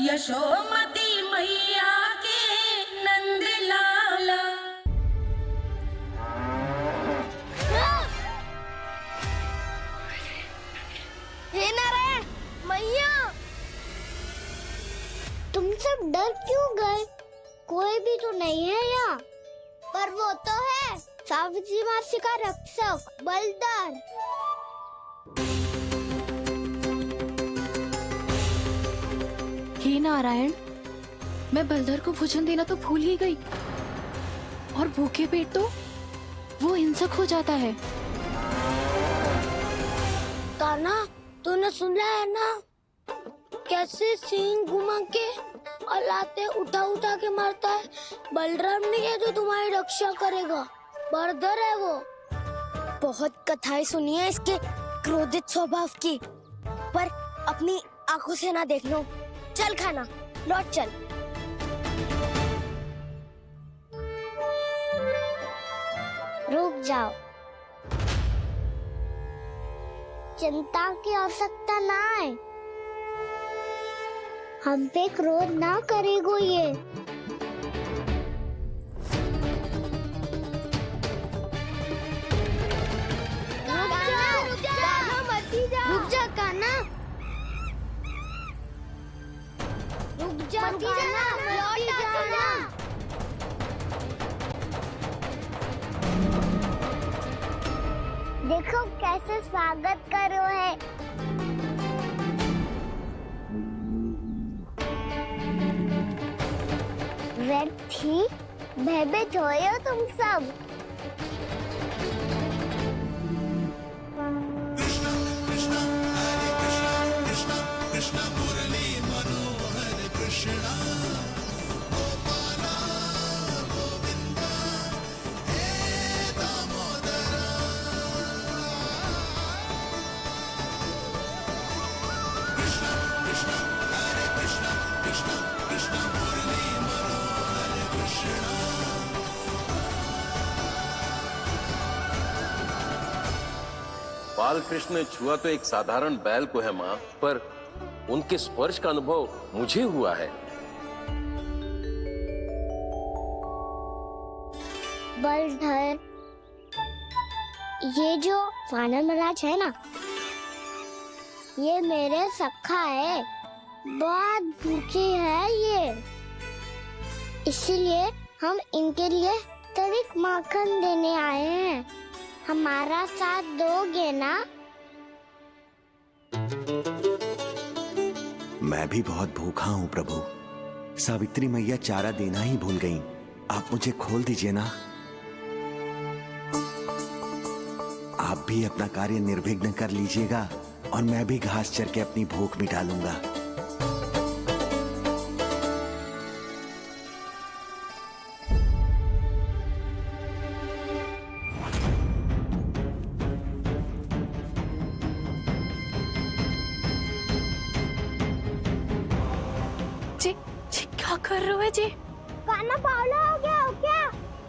यशोमती मैया के नंद लाला। हे नारायण मैया, तुम सब डर क्यों गए? कोई भी तो नहीं है यहाँ। पर वो तो है, सावित्री मासी का रक्षक बलदार। हे नारायण, मैं बलधर को भोजन देना तो भूल ही गई, और भूखे पेट तो वो हिंसक हो जाता है। कान्हा, तूने सुना है ना कैसे सींग घुमा के और लाते उठा उठा के मारता है? बलराम नहीं है जो तुम्हारी रक्षा करेगा, बलधर है वो। बहुत कथाएं सुनी है इसके क्रोधित स्वभाव की, पर अपनी आंखों से ना देख लो। चल खाना, लौट चल। रुक जाओ, चिंता की आवश्यकता ना है। हम पे क्रोध ना करेगो ये। रुक जा कान्हा, रुक जा कान्हा, लौट जाना। देखो कैसे स्वागत करो है। व्यर्थी भयभीत हो तुम सब। बाल कृष्ण ने छुआ तो एक साधारण बैल को है माँ, पर उनके स्पर्श का अनुभव मुझे हुआ है। बलधर, ये जो वानर महाराज है ना, ये मेरे सखा है। बहुत भूखे है ये, इसीलिए हम इनके लिए तनिक माखन देने आए हैं। हमारा साथ दोगे ना? मैं भी बहुत भूखा हूँ प्रभु। सावित्री मैया चारा देना ही भूल गईं। आप मुझे खोल दीजिए ना। आप भी अपना कार्य निर्विघ्न कर लीजिएगा और मैं भी घास चर के अपनी भूख मिटा लूंगा। क्या कर रहे हो जी? कान्हा पावला हो गया हो क्या?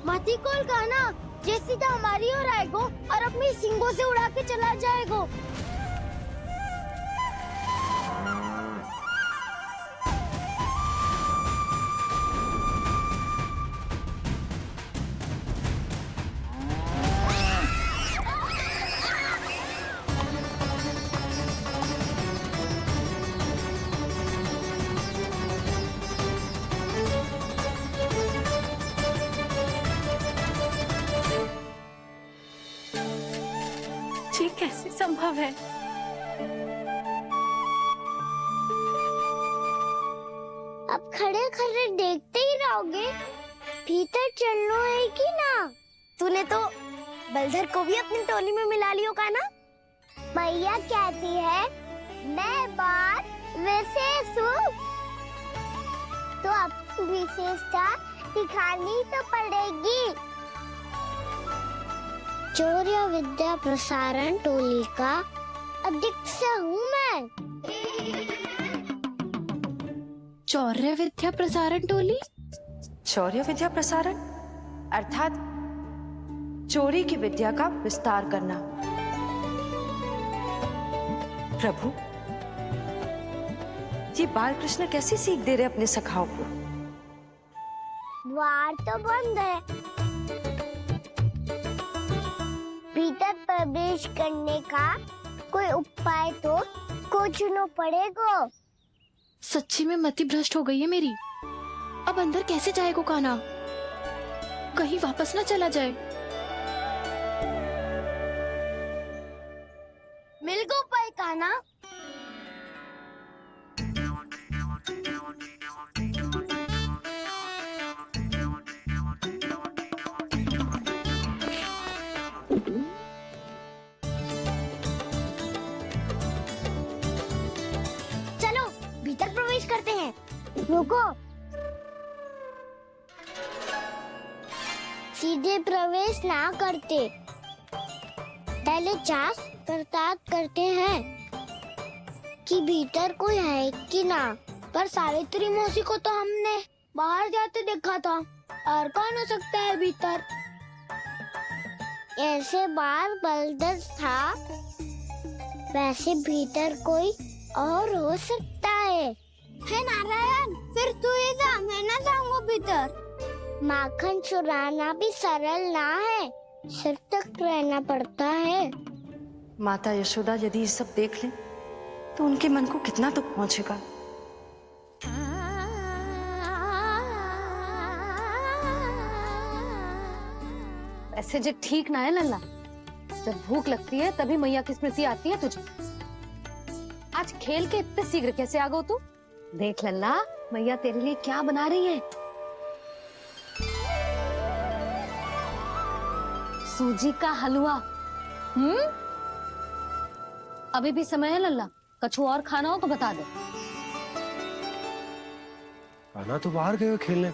मती कोल कान्हा, जे सीधा हमारी ओर आएगो और अपनी सींगों से उड़ा के चला जाएगो। ये कैसे संभव है? अब खड़े खड़े देखते ही रहोगे? भीतर चलना है कि ना? तूने तो बलधर को भी अपनी टोली में मिला लियो का ना? भैया कहती है मैं बात विशेष हूँ, तो अब विशेषता दिखानी तो पड़ेगी। चौर्य विद्या प्रसारण टोली का अध्यक्ष हूँ मैं। चौर्य विद्या प्रसारण टोली? शौर्य विद्या प्रसारण अर्थात चोरी की विद्या का विस्तार करना। प्रभु, ये बाल कृष्ण कैसी सीख दे रहे अपने सखाओं को? द्वार तो बंद है, भीतर प्रवेश करने का कोई उपाय तो खोजना पड़ेगा। सच्ची में मति भ्रष्ट हो गई है मेरी। अब अंदर कैसे जाएगा कान्हा? कहीं वापस ना चला जाए। मिल गो उपाय कान्हा। चलो भीतर प्रवेश करते हैं। रुको, सीधे प्रवेश ना करते, पहले जांच पड़ताल करते हैं कि भीतर कोई है कि ना। पर सावित्री मौसी को तो हमने बाहर जाते देखा था, और कौन हो सकता है भीतर? ऐसे बार बलदर था, वैसे भीतर कोई और हो सकता है नारायण, फिर तू ही जा, मैं ना जाऊंगा भीतर। माखन चुराना भी सरल ना है, सिर तक रहना पड़ता है। माता यशोदा यदि ये सब देख लें तो उनके मन को कितना दुख पहुंचेगा। ऐसे जो ठीक ना है लल्ला, जब भूख लगती है तभी मैया की स्मृति आती है तुझे। आज खेल के इतने शीघ्र कैसे आ गो तू? देख लल्ला, मैया तेरे लिए क्या बना रही है। सूजी का हलवा। अभी भी समय है लल्ला, कछु और खाना हो तो बता दे। कान्हा तो बाहर गए खेलने,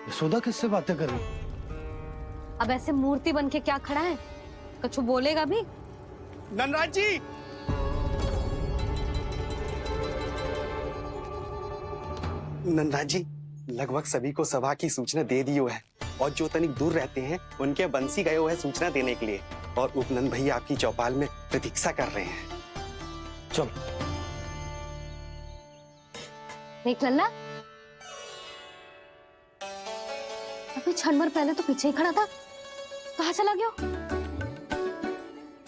यशोदा किससे बातें कर रही? अब ऐसे मूर्ति बन के क्या खड़ा है, कछु बोलेगा भी? नंदराज जी, नंदराज जी, लगभग सभी को सभा की सूचना दे दी है, और जो तनिक दूर रहते हैं उनके बंसी गए हुए सूचना देने के लिए, और उपनंद भैया आपकी चौपाल में प्रतीक्षा कर रहे हैं। चलो। देख लल्ला, अभी क्षण भर पहले तो पीछे ही खड़ा था, कहाँ चला गया?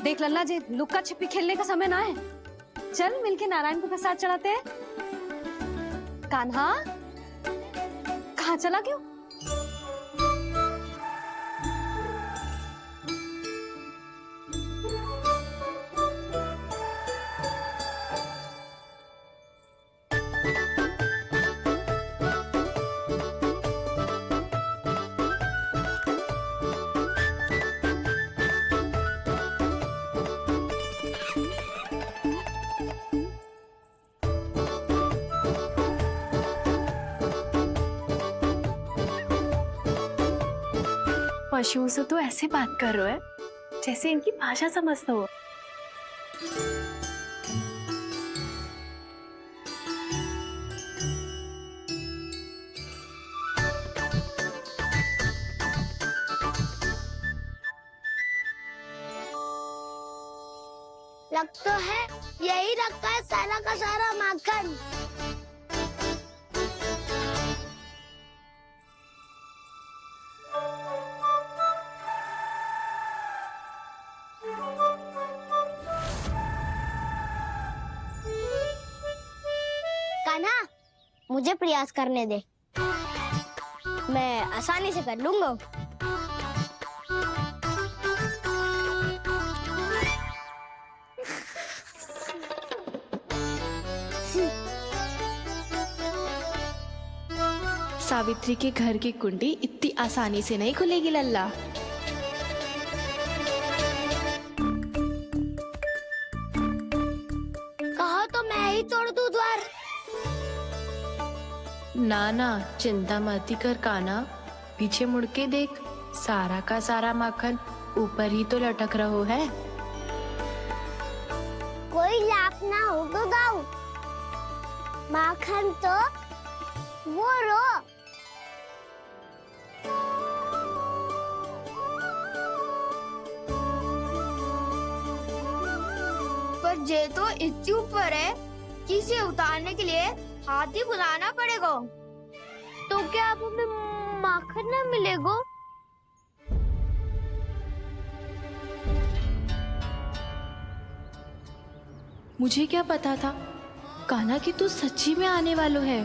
देख लल्ला जी, लुक्का छिपी खेलने का समय ना है। चल मिलके नारायण को प्रसाद चढ़ाते हैं। कान्हा, कहाँ चला गया? पशुओं से तो ऐसे बात कर रहे हो जैसे इनकी भाषा समझते हो। लग तो है यही रखा है सारा का सारा माखन। कान्हा, मुझे प्रयास करने दे, मैं आसानी से कर लूंगा। सावित्री के घर की कुंडी इतनी आसानी से नहीं खुलेगी लल्ला। कहो तो मैं ही तोड़ दूं द्वार। ना ना, चिंता मत कर कान्हा, पीछे मुड़ के देख, सारा का सारा माखन ऊपर ही तो लटक रहो है। कोई लाभ ना होगा गाँव, माखन तो वो रो। पर जे तो इतनी ऊपर है, चक्की से उतारने के लिए हाथी बुलाना पड़ेगा। तो क्या अब हमें माखन न मिलेगा? मुझे क्या पता था कान्हा कि तू सच्ची में आने वालो है।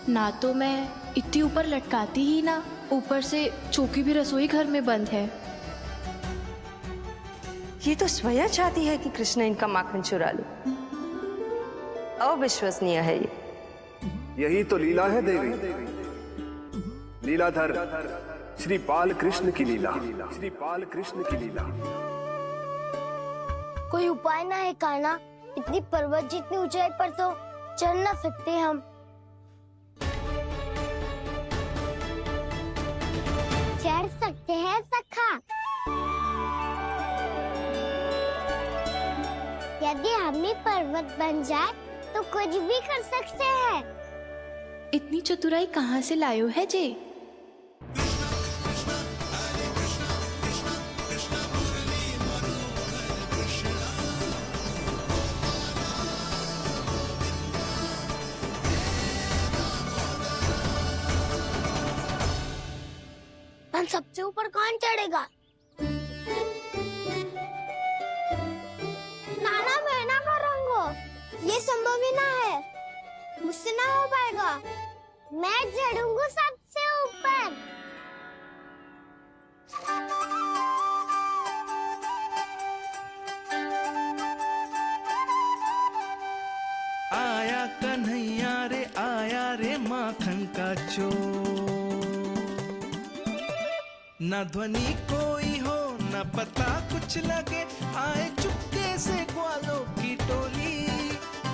ना तो मैं इतनी ऊपर लटकाती ही ना, ऊपर से चौकी भी रसोई घर में बंद है। ये तो स्वयं चाहती है कि कृष्ण इनका माखन चुरा ले। अविश्वसनीय है ये। यही तो लीला है देवी, लीलाधर श्री बाल कृष्ण की लीला, श्री बाल कृष्ण की लीला। कोई उपाय ना है कान्हा? इतनी पर्वत जितनी ऊंचाई पर तो चढ़ ना सकते हम। चढ़ सकते हैं सखा, यदि हम ही पर्वत बन जाए तो कुछ भी कर सकते हैं। इतनी चतुराई कहाँ से लायो है जे? हम सबसे ऊपर कौन चढ़ेगा? नाना मैं ना करूँगा, ये संभव ही ना है, मुझसे ना हो पाएगा। मैं चढ़ूंगा सबसे ऊपर। आया कन्हैया रे आया रे माखन का चोर, न ध्वनि कोई हो न पता कुछ लगे, आए चुपके से ग्वालों की टोली।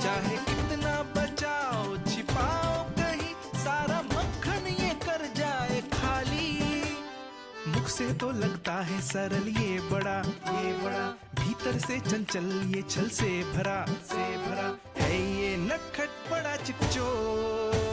चाहे कितना बचाओ छिपाओ कहीं, सारा मक्खन ये कर जाए खाली। मुख से तो लगता है सरल ये बड़ा, भीतर से चंचल ये छल से भरा है ये नटखट बड़ा चिकचोर।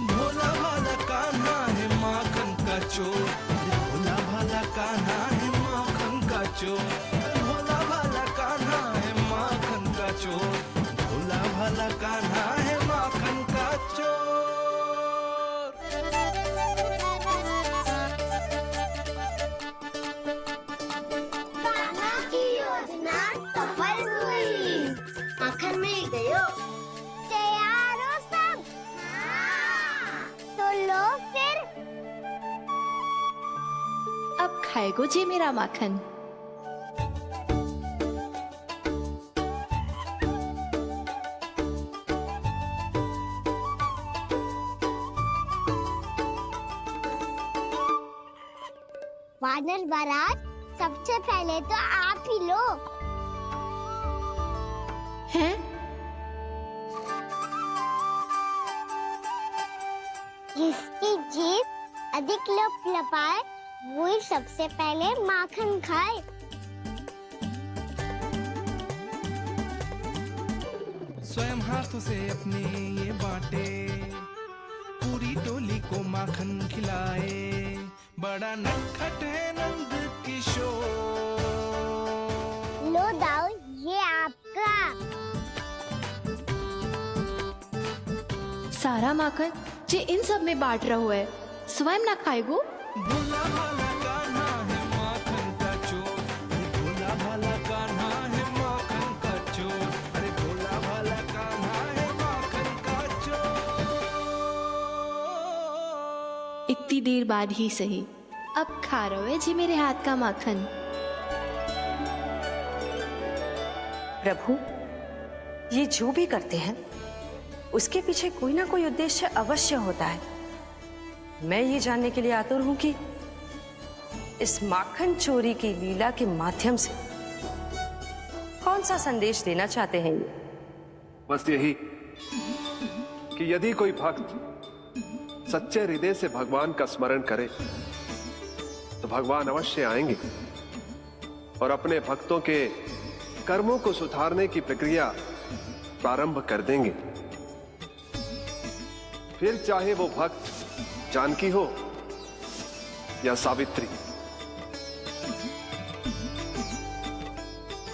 भोला भाला कान्हा है माखन का चोर, भोला भाला कान्हा है माखन का चोर, भोला भाला कान्हा है माखन का चोर, भोला भाला कान्हा है माखन का चोर। कान्हा की योजना सफल हुई, माखन मिल गयो। तैयार हो सब? तो लो फिर। अब खाएगो जे मेरा माखन। वानर महाराज, सबसे पहले तो आप ही लो। हैं? जिसकी जीभ अधिक लपलपाए वही सबसे पहले माखन खाए। स्वयं हाथों से अपने ये बांटे, पूरी टोली को माखन खिलाए, बड़ा नटखट है नंद किशोर। लो दाऊ, ये आपका। सारा माखन जे इन सब में बांट रहो है, स्वयं ना खाएगो। भोला भाला कान्हा है माखन का चोर, भोला भाला कान्हा है माखन का चोर, अरे भोला भाला कान्हा है माखन का चोर। इतनी देर बाद ही सही, अब खा रहे हो जी मेरे हाथ का माखन। प्रभु, ये जो भी करते हैं उसके पीछे कोई ना कोई उद्देश्य अवश्य होता है। मैं ये जानने के लिए आतुर हूं कि इस माखन चोरी की लीला के माध्यम से कौन सा संदेश देना चाहते हैं ये। बस यही कि यदि कोई भक्त सच्चे हृदय से भगवान का स्मरण करे तो भगवान अवश्य आएंगे और अपने भक्तों के कर्मों को सुधारने की प्रक्रिया प्रारंभ कर देंगे। फिर चाहे वो भक्त जानकी हो या सावित्री,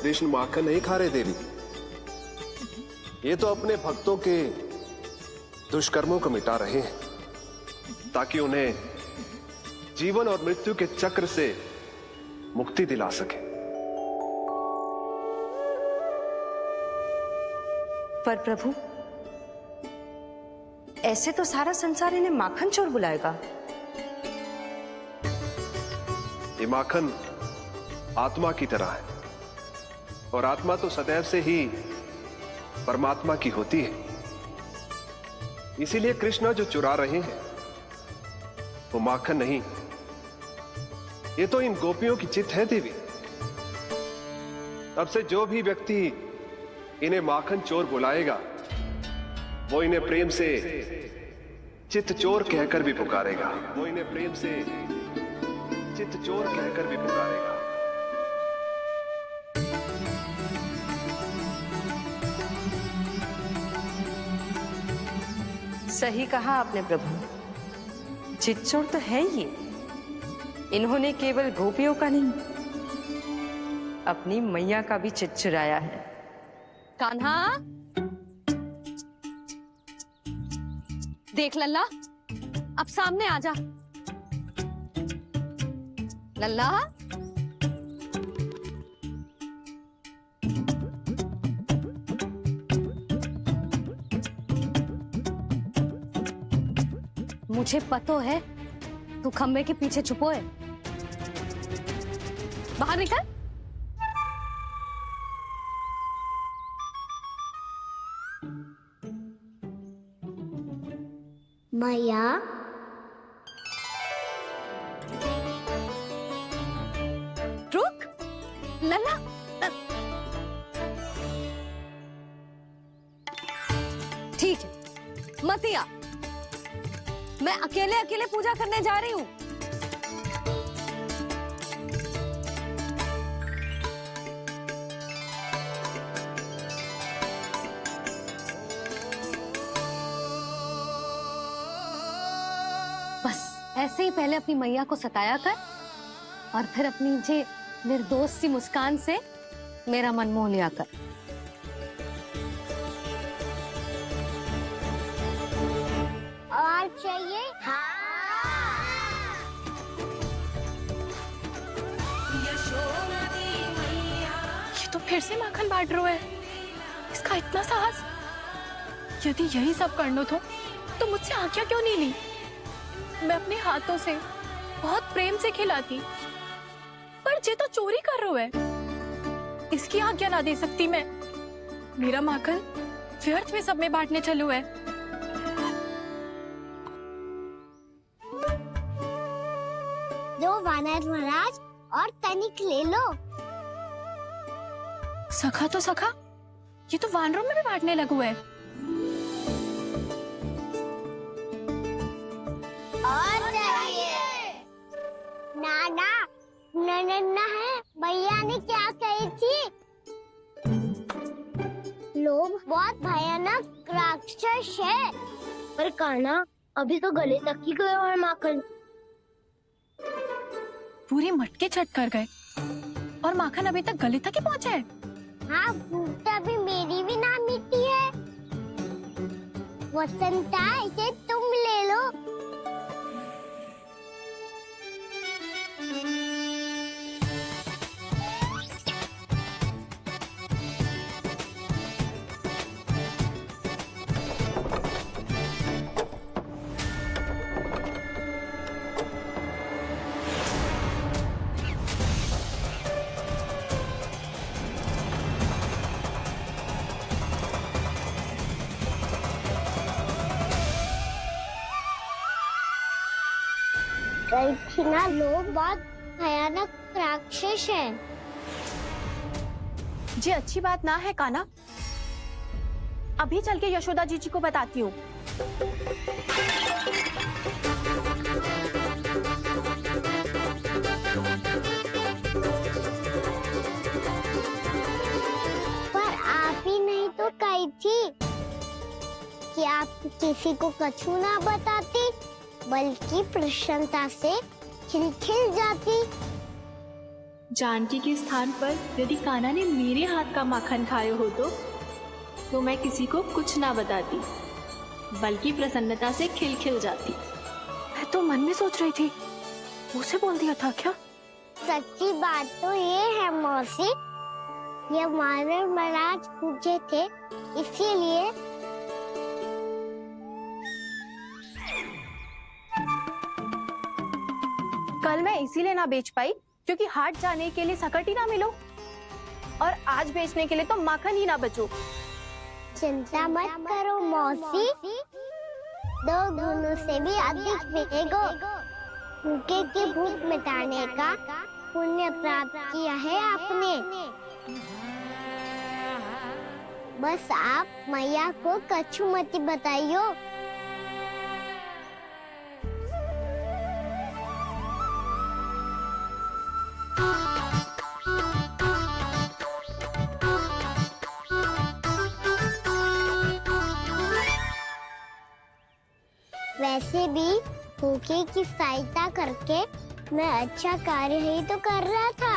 कृष्ण माखन नहीं खा रहे देवी। ये तो अपने भक्तों के दुष्कर्मों को मिटा रहे हैं ताकि उन्हें जीवन और मृत्यु के चक्र से मुक्ति दिला सके। पर प्रभु, ऐसे तो सारा संसार इन्हें माखन चोर बुलाएगा। ये माखन आत्मा की तरह है और आत्मा तो सदैव से ही परमात्मा की होती है। इसीलिए कृष्ण जो चुरा रहे हैं वो माखन नहीं, ये तो इन गोपियों की चित्त है देवी। अब से जो भी व्यक्ति इन्हें माखन चोर बुलाएगा वो इन्हें प्रेम से चित्त चोर कहकर भी पुकारेगा। वो इन्हें प्रेम से चित्त चोर कहकर भी पुकारेगा। सही कहा आपने प्रभु, चित्त चोर तो है ये। इन्होंने केवल गोपियों का नहीं, अपनी मैया का भी चित्त चुराया है। कान्हा, देख लल्ला, अब सामने आ जा। लल्ला, मुझे पतो है तू खम्बे के पीछे छुपो है। बाहर निकल। मैया, रुक लल्ला, ठीक है, मत आ। मैं अकेले अकेले पूजा करने जा रही हूँ। बस ऐसे ही पहले अपनी मैया को सताया कर और फिर अपनी जे निर्दोष सी मुस्कान से मेरा मन मोह लिया कर। और चाहिए? ये तो फिर से माखन बांट रहा है। इसका इतना साहस। यदि यही सब करना तो मुझसे आज्ञा क्यों नहीं ली? मैं अपने हाथों से बहुत प्रेम से खिलाती, पर जे तो चोरी कर रहा है। इसकी आज्ञा ना दे सकती मैं। मेरा माखन व्यर्थ में सब में बांटने चलू है। दो वानर महाराज और तनिक ले लो। सखा तो सखा, ये तो वानरों में भी बांटने लगू है। और चाहिए? नाना, नन्ना है, भैया ने क्या कही थी? लोभ बहुत भयानक राक्षस है। पर कान्हा, अभी तो गले तक ही गया है माखन। पूरी मटके चट कर गए और माखन अभी तक गले तक ही पहुंचा है। हाँ, तभी मेरी भी ना मिट्टी है। वसंता, इसे तुम ले लो। ना, लोग बहुत भयानक राक्षस हैं। जी अच्छी बात ना है कान्हा। अभी चल के यशोदा जी को बताती हूँ। पर आप ही नहीं तो कही थी कि आप किसी को कछु ना बताती, बल्कि प्रसन्नता से खिलखिल जाती। जानकी के स्थान पर यदि कान्हा ने मेरे हाथ का माखन खाए हो तो मैं किसी को कुछ ना बताती, बल्कि प्रसन्नता से खिलखिल जाती। मैं तो मन में सोच रही थी, उसे बोल दिया था क्या? सच्ची बात तो ये है मौसी, ये मानव महाराज पूछे थे, इसीलिए कल मैं इसीलिए ना बेच पाई क्योंकि हाट जाने के लिए सकट ही ना मिलो, और आज बेचने के लिए तो माखन ही ना बचो। चिंता मत करो मौसी, 2 गुणों से भी अधिक मिलेगा। भूखे की भूख मिटाने का पुण्य प्राप्त किया है आपने। बस आप मैया को कछु मत बताइयो। वैसे भी भूखे की सहायता करके मैं अच्छा कार्य ही तो कर रहा था,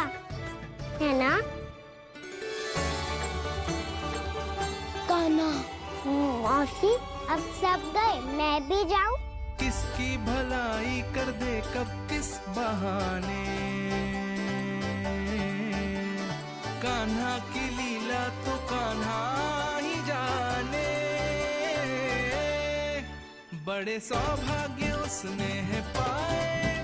है ना? कान्हा, मौसी अब सब गए, मैं भी जाऊं? किसकी भलाई कर दे कब किस बहाने, कान्हा की लीला तो कान्हा ही जाने। बड़े सौभाग्य उसने है पाए,